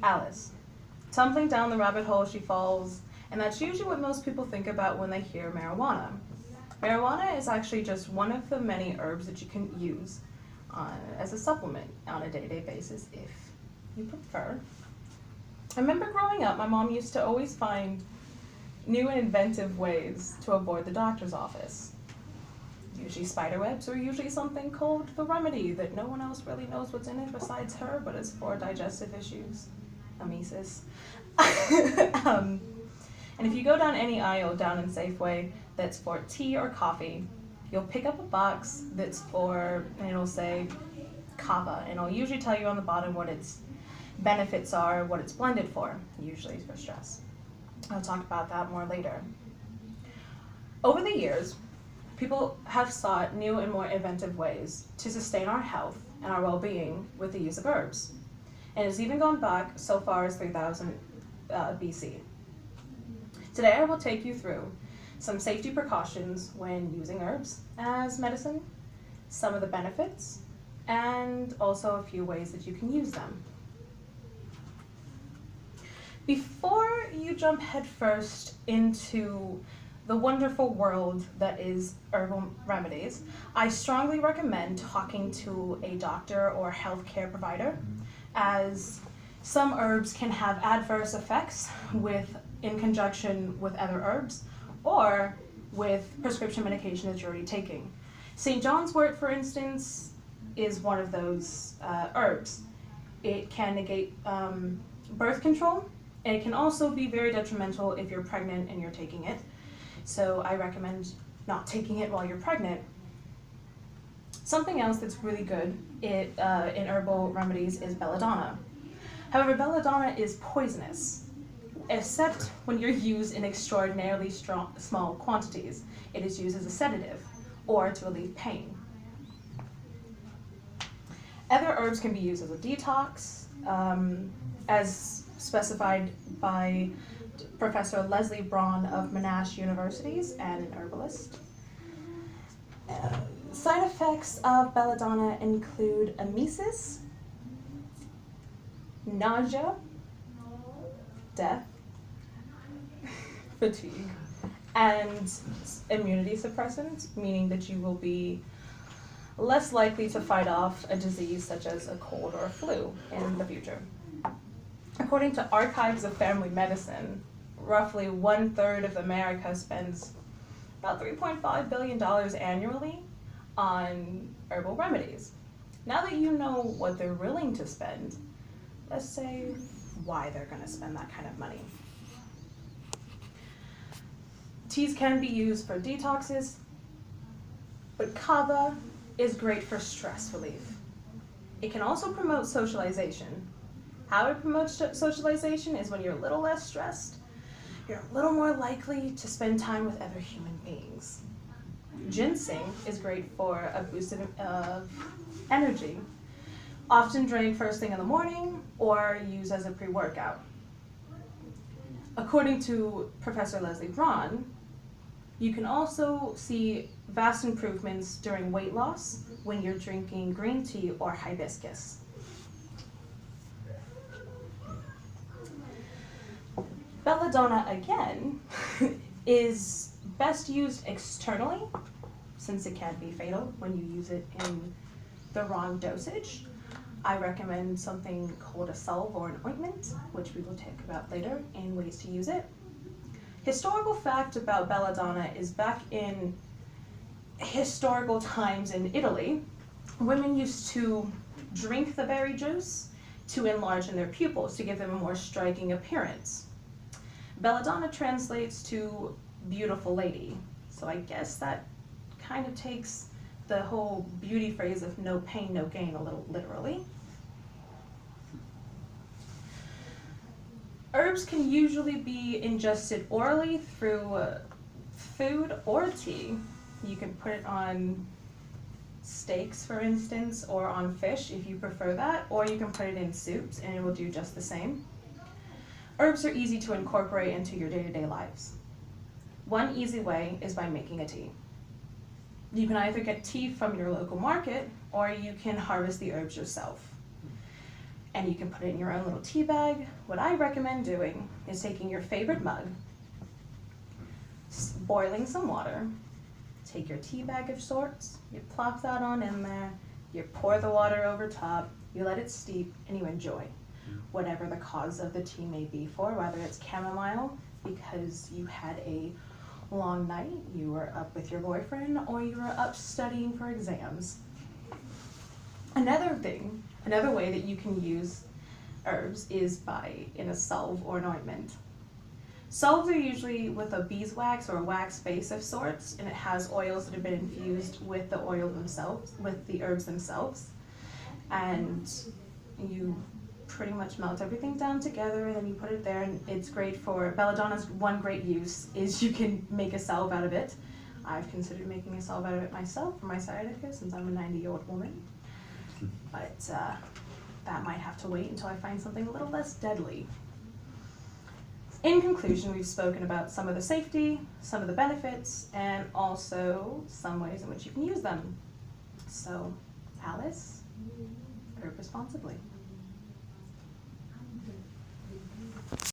Alice. Tumbling down the rabbit hole she falls, and that's usually what most people think about when they hear marijuana. Marijuana is actually just one of the many herbs that you can use as a supplement on a day-to-day basis if you prefer. I remember growing up, my mom used to always find new and inventive ways to avoid the doctor's office. Usually spiderwebs, or usually something called the remedy that no one else really knows what's in it besides her, but it's for digestive issues, emesis. And if you go down any aisle down in Safeway that's for tea or coffee, you'll pick up a box that's for, and it'll say kava, and it'll usually tell you on the bottom what its benefits are, what it's blended for, usually for stress. I'll talk about that more later. Over the years, people have sought new and more inventive ways to sustain our health and our well-being with the use of herbs. And it's even gone back so far as 3000 BC. Today I will take you through some safety precautions when using herbs as medicine, some of the benefits, and also a few ways that you can use them. Before you jump headfirst into the wonderful world that is herbal remedies, I strongly recommend talking to a doctor or healthcare provider, as some herbs can have adverse effects in conjunction with other herbs or with prescription medication that you're already taking. St. John's wort, for instance, is one of those herbs. It can negate birth control, and it can also be very detrimental if you're pregnant and you're taking it. So I recommend not taking it while you're pregnant. Something else that's really good in herbal remedies is belladonna. However, belladonna is poisonous, except when you're used in extraordinarily small quantities. It is used as a sedative or to relieve pain. Other herbs can be used as a detox, as specified by Professor Leslie Braun of Monash Universities and an herbalist. Side effects of belladonna include emesis, nausea, death, fatigue, and immunity suppressant, meaning that you will be less likely to fight off a disease such as a cold or a flu in the future. According to Archives of Family Medicine, roughly 1/3 of America spends about $3.5 billion annually on herbal remedies. Now that you know what they're willing to spend, let's say why they're going to spend that kind of money. Teas can be used for detoxes, but kava is great for stress relief. It can also promote socialization. How it promotes socialization is when you're a little less stressed, you're a little more likely to spend time with other human beings. Ginseng is great for a boost of energy, often drank first thing in the morning or used as a pre-workout. According to Professor Leslie Braun, you can also see vast improvements during weight loss when you're drinking green tea or hibiscus. Belladonna, again, is best used externally, since it can be fatal when you use it in the wrong dosage. I recommend something called a salve or an ointment, which we will talk about later in ways to use it. Historical fact about belladonna is back in historical times in Italy, women used to drink the berry juice to enlarge in their pupils to give them a more striking appearance. Belladonna translates to beautiful lady, so I guess that kind of takes the whole beauty phrase of no pain, no gain a little literally. Herbs can usually be ingested orally through food or tea. You can put it on steaks, for instance, or on fish if you prefer that, or you can put it in soups and it will do just the same. Herbs are easy to incorporate into your day-to-day lives. One easy way is by making a tea. You can either get tea from your local market or you can harvest the herbs yourself. and you can put it in your own little tea bag. What I recommend doing is taking your favorite mug, boiling some water, take your tea bag of sorts, you plop that on in there, you pour the water over top, you let it steep, and you enjoy whatever the cause of the tea may be for, whether it's chamomile because you had a long night, you were up with your boyfriend, or you were up studying for exams. Another way that you can use herbs is in a salve or an ointment. Salves are usually with a beeswax or a wax base of sorts, and it has oils that have been infused with the oil themselves, with the herbs themselves. And you pretty much melt everything down together, and then you put it there, and it's great for belladonna's one great use is you can make a salve out of it. I've considered making a salve out of it myself for my sciatica since I'm a 90-year-old woman, but that might have to wait until I find something a little less deadly. In conclusion, we've spoken about some of the safety, some of the benefits, and also some ways in which you can use them. So, Alice, herb responsibly.